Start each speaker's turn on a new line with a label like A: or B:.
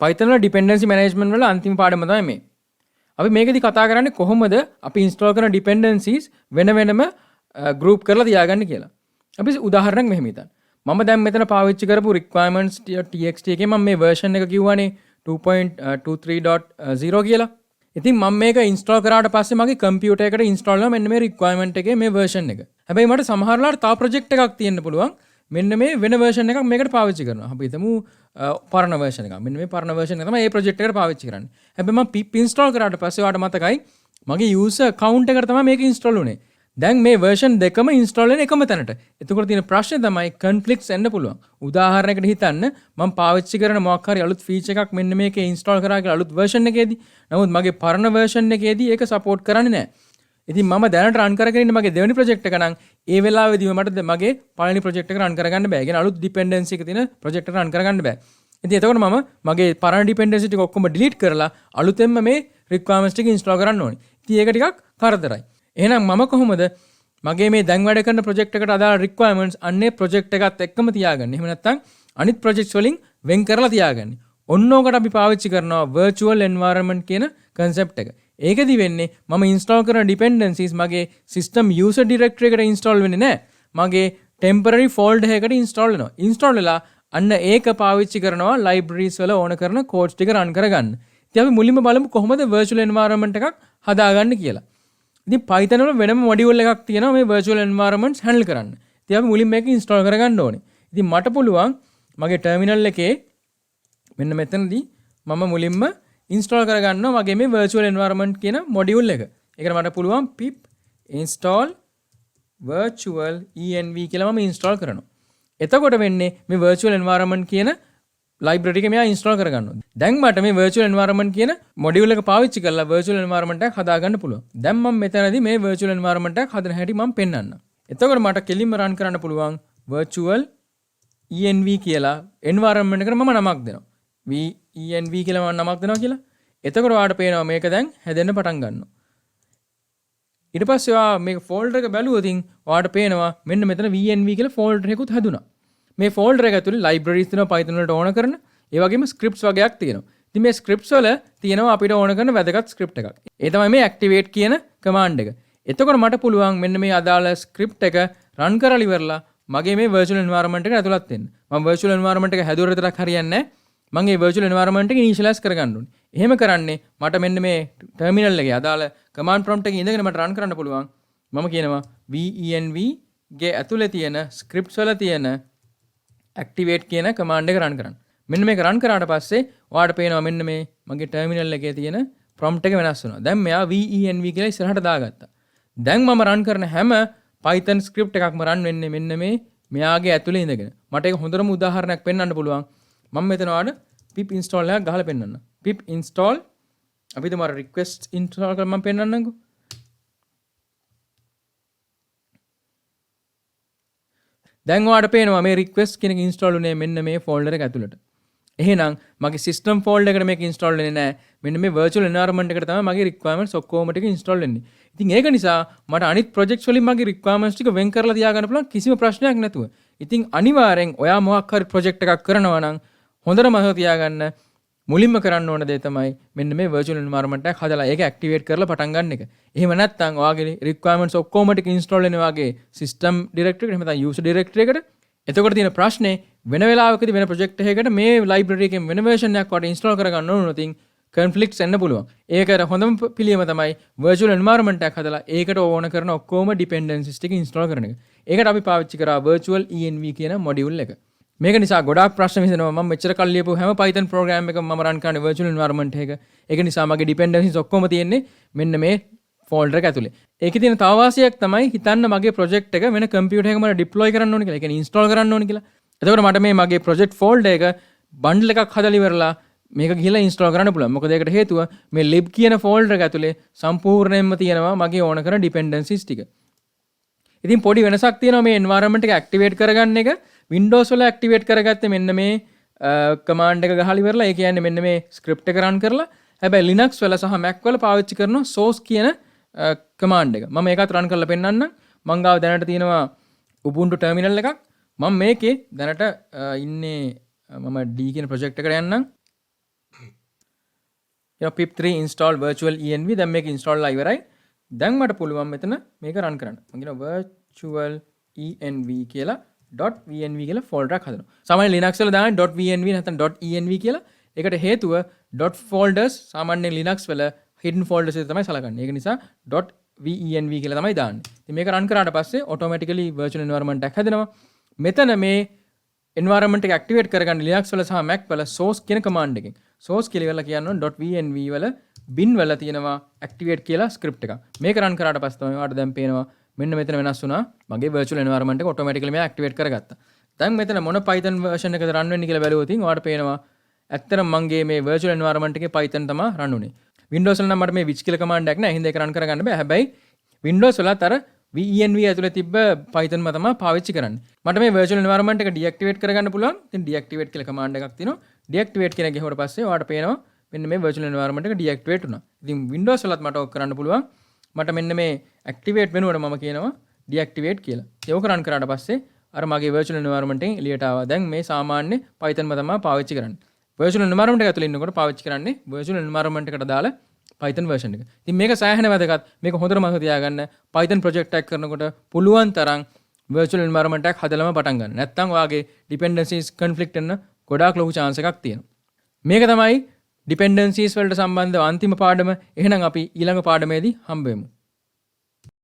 A: Python වල dependency management වල අන්තිම පාඩම තමයි මේ. අපි මේකෙදි කතා කරන්නේ කොහොමද අපි install කරන dependencies වෙන වෙනම group කරලා තියාගන්න කියලා. අපි උදාහරණයක් මෙහෙම හිතන්න. මම දැන් මෙතන පාවිච්චි කරපු requirements.txt එකේ මම මේ version එක කිව්වනේ 2.23.0 කියලා. ඉතින් මම මේක install කරාට පස්සේ මගේ computer එකට install වෙනවා මෙන්න මේ requirement එකේ මේ version එක. හැබැයි මට සමහර වෙලාවට තව project එකක් තියෙන්න පුළුවන්. මෙන්න මේ වෙන version එකක් මේකට පාවිච්චි කරනවා. අපි හිතමු පරණ version එකක්. මෙන්න මේ පරණ version එක තමයි මේ project එකට පාවිච්චි කරන්නේ. හැබැයි මම pip install කරාට පස්සේ ඔයාලට මතකයි මගේ user account එකට තමයි මේක install වුනේ. දැන් මේ version දෙකම install වෙන එකම තැනට. එතකොට තියෙන ප්‍රශ්නේ තමයි conflicts එන්න පුළුවන්. උදාහරණයකට හිතන්න මම පාවිච්චි කරන මොකක් හරි අලුත් feature එකක් මෙන්න මේකේ install කරා කියලා අලුත් version එකේදී. නමුත් මගේ පරණ version එකේදී ඒක support කරන්නේ නැහැ. ඉතින් මම දැනට රන් කරගෙන ඉන්න මගේ දෙවෙනි project එක නම් ඒ වෙලාවෙදීම මට මගේ පළවෙනි project එක රන් කරගන්න බෑ. ඒ කියන්නේ අලුත් dependency එක තියෙන project එක රන් කරගන්න බෑ. ඉතින් එතකොට මම මගේ පරණ dependency ටික ඔක්කොම delete කරලා අලුතෙන්ම මේ requirements ටික install කරන්න ඕනේ. ඉතින් ඒක ටිකක් කරදරයි. එහෙනම් මම කොහොමද මගේ මේ දැන් වැඩ කරන project එකට අදාළ requirements අන්නේ project එකත් එක්කම තියාගන්නේ. එහෙම නැත්නම් අනිත් projects වලින් වෙන් කරලා තියාගන්නේ. ඔන්න ඕකට අපි පාවිච්චි කරනවා virtual environment කියන concept එක. ඒකෙදි වෙන්නේ මම install කරන dependencies මගේ system user directory එකට install වෙන්නේ නැහැ. මගේ temporary folder එකකට install වෙනවා. install වෙලා අන්න ඒක පාවිච්චි කරනවා libraries වල ඕන කරන codes ටික run කරගන්න. ඉතින් අපි මුලින්ම බලමු කොහොමද virtual environment එකක් හදාගන්න කියලා. ඉතින් Python වල වෙනම module එකක් තියෙනවා මේ virtual environments handle කරන්න. ඉතින් අපි මුලින් මේක install කරගන්න ඕනේ. ඉතින් මට පුළුවන් මගේ terminal එකේ මෙන්න මෙතනදී මම මුලින්ම install කරගන්නවා මගේ මේ virtual environment කියන module එක. ඒකට මට පුළුවන් pip install virtual env කියලා මම install කරනවා. එතකොට වෙන්නේ මේ virtual environment කියන library එක මෙයා install කරගන්නවා. දැන් මට මේ virtual environment කියන module එක පාවිච්චි කරලා virtual environment එකක් හදාගන්න පුළුවන්. දැන් මම මෙතනදී මේ virtual environment එකක් හදන හැටි මම පෙන්නන්නම්. එතකොට මට කෙලින්ම run කරන්න පුළුවන් virtual env කියලා environment එකට මම නමක් දෙනවා. env කියලා මම නමක් දෙනවා කියලා. එතකොට ඔයාලට පේනවා මේක දැන් හැදෙන්න පටන් ගන්නවා. ඊට පස්සේ ඔයා මේක folder එක බැලුවොත් ඔයාලට පේනවා මෙන්න මෙතන env කියලා folder එකකුත් හැදුනා. මේ folder එක ඇතුලේ libraries තියෙනවා Python වලට ඕන කරන. ඒ වගේම scripts වගේක් තියෙනවා. ඉතින් මේ scripts වල තියෙනවා අපිට ඕන කරන වැදගත් script එකක්. ඒ තමයි මේ activate කියන command එක. එතකොට මට පුළුවන් මෙන්න මේ අදාළ script එක run කරලා ඉවරලා මගේ මේ virtual environment එකට ඇතුළත් වෙන්න. මම virtual environment එක හැදුවට විතරක් හරියන්නේ නැහැ. මම මේ virtual environment එක initialize කරගන්න ඕනේ. එහෙම කරන්නේ මට මෙන්න මේ terminal එකේ අදාළ command prompt එකේ ඉඳගෙන මට run කරන්න පුළුවන්. මම කියනවා venv ගේ ඇතුලේ තියෙන scripts වල තියෙන activate කියන command එක run කරන්න. මෙන්න මේක run කරාට පස්සේ ඔයාලට පේනවා මෙන්න මේ මගේ terminal එකේ තියෙන prompt එක වෙනස් වෙනවා. දැන් මෙයා venv කියලා ඉස්සරහට දාගත්තා. දැන් මම run කරන හැම Python script එකක්ම run වෙන්නේ මෙන්න මේ මෙයාගේ ඇතුලේ ඉඳගෙන. මට ඒක හොඳටම උදාහරණයක් පෙන්වන්න පුළුවන්. මම මෙතන ඔයාලට pip install එකක් ගහලා පෙන්නන්න. pip install අපි තුමාර request install කරලා මම පෙන්නන්නම්කෝ. දැන් ඔයාලට පේනවා මේ request කියන එක install උනේ මෙන්න මේ folder එක ඇතුළට. එහෙනම් මගේ system folder එකට මේක install වෙන්නේ නැහැ. මෙන්න මේ virtual environment එකට තමයි මගේ requirements ඔක්කොම ටික install වෙන්නේ. ඉතින් ඒක නිසා මට අනිත් projects වලින් මගේ requirements ටික වෙන් කරලා තියාගන්න පුළුවන් කිසිම ප්‍රශ්නයක් නැතුව. ඉතින් අනිවාර්යෙන් ඔයා මොකක් හරි project එකක් කරනවා නම් හොඳටම මතක තියාගන්න මුලින්ම කරන්න ඕන දේ තමයි මෙන්න මේ virtual environment එක හදලා ඒක activate කරලා පටන් ගන්න එක. එහෙම නැත්නම් ඔයාගේ requirements ඔක්කොම ටික install වෙන වාගේ system directory එකට එහෙම නැත්නම් user directory එකට. එතකොට තියෙන ප්‍රශ්නේ වෙන වෙලාවකදී වෙන project එකකට මේ library එකෙන් වෙන version එකක් වට install කරගන්න ඕන උනොත් conflicts එන්න පුළුවන්. ඒකට හොඳම පිළියම තමයි virtual environment එකක් හදලා ඒකට ඕන කරන ඔක්කොම dependencies ටික install කරන එක. ඒකට අපි පාවිච්චි කරා virtual env කියන module එක. මේක නිසා ගොඩාක් ප්‍රශ්න විසඳනවා. මම මෙච්චර කල් ලියපු හැම Python program එකම මම run කරන්නේ virtual environment එක. ඒක නිසා මගේ dependencies ඔක්කොම තියෙන්නේ මෙන්න මේ folder එක ඇතුලේ. ඒකේ තියෙන තව වාසියක් තමයි හිතන්න මගේ project එක වෙන computer එකක මම deploy කරන්න ඕනේ කියලා. ඒ කියන්නේ install කරන්න ඕනේ කියලා. එතකොට මට මේ මගේ project folder එක bundle එකක් හදලා ඉවරලා මේක ගිහලා install කරන්න පුළුවන්. මොකද ඒකට හේතුව මේ lib කියන folder එක ඇතුලේ සම්පූර්ණයෙන්ම තියෙනවා මගේ ඕන කරන dependencies ටික. ඉතින් පොඩි වෙනසක් තියෙනවා මේ environment එක activate කරගන්න එක. Windows වල activate කරගත්තේ මෙන්න මේ command එක ගහලා ඉවරලා ඒ කියන්නේ මෙන්න මේ script එක run කරලා. හැබැයි Linux වල සහ Mac වල පාවිච්චි කරන source කියන command එක. මම ඒකත් run කරලා පෙන්නන්නම්. මං ගාව දැනට තියෙනවා Ubuntu terminal එකක්. මම මේකේ දැනට ඉන්නේ මම D කියන project එකට යන්නම්. pip3 install virtual env දැන් මේක install ලා ඉවරයි. දැන් මට පුළුවන් මෙතන මේක run කරන්න. මම කියනවා virtual env කියලා .env කියලා folder එකක් හදනවා. සාමාන්‍ය Linux වල දාන්නේ .env නැත්නම් .env කියලා. ඒකට හේතුව .folders සාමාන්‍ය Linux වල hidden folders එක තමයි සලකන්නේ. ඒක නිසා .venv කියලා තමයි දාන්නේ. ඉතින් මේක run කරාට පස්සේ automatically virtual environment එකක් හැදෙනවා. මෙතන මේ environment එක activate කරගන්න Linux වල සහ Mac වල source කියන command එකෙන්. source කියලා ඉවරලා කියනවා .venv වල bin වල තියෙනවා activate කියලා script එකක්. මේක run කරාට පස්සේ තමයි ඔයාලට දැන් පේනවා මෙන්න මෙතන වෙනස් වුණා. මගේ virtual environment එක automatically මේ activate කරගත්තා. දැන් මෙතන මොන Python version එකද run වෙන්නේ කියලා බැලුවොත් ඔයාලට පේනවා ඇත්තටම මගේ මේ virtual environment එකේ Python තමයි run උනේ. Windows වල නම් මට මේ which කියලා command එකක් නැහැ. හින්දා ඒක run කරගන්න බෑ. හැබැයි Windows වලත් අර venv ඇතුලේ තිබ්බ Python ම තමයි පාවිච්චි කරන්නේ. මට මේ virtual environment එක deactivate කරගන්න පුළුවන්. ඉතින් deactivate කියලා command එකක් තියෙනවා. deactivate කියන එක ගහුවට පස්සේ ඔයාලට පේනවා මෙන්න මේ virtual environment එක deactivate වුණා. ඉතින් Windows වලත් මට ඕක කරන්න පුළුවන්. මට මෙන්න මේ activate වෙනුවට මම කියනවා deactivate කියලා. ඒක run කරාට පස්සේ අර මගේ virtual environment එකෙන් එළියට ආවා. දැන් මේ සාමාන්‍ය Python ම තමයි පාවිච්චි කරන්නේ. virtual environment එක ඇතුලේ ඉන්නකොට පාවිච්චි කරන්නේ virtual environment එකට දාලා Python version එක. ඉතින් මේක සෑහෙන වැදගත්. මේක හොඳට මතක තියාගන්න. Python project එකක් කරනකොට පුළුවන් තරම් virtual environment එකක් හදලම පටන් ගන්න. නැත්නම් ඔයාගේ dependencies conflict වෙන්න ගොඩාක් ලොකු chance එකක් තියෙනවා. මේක තමයි dependencies වලට සම්බන්ධව අන්තිම පාඩම. එහෙනම් අපි ඊළඟ පාඩමේදී හම්බ වෙමු.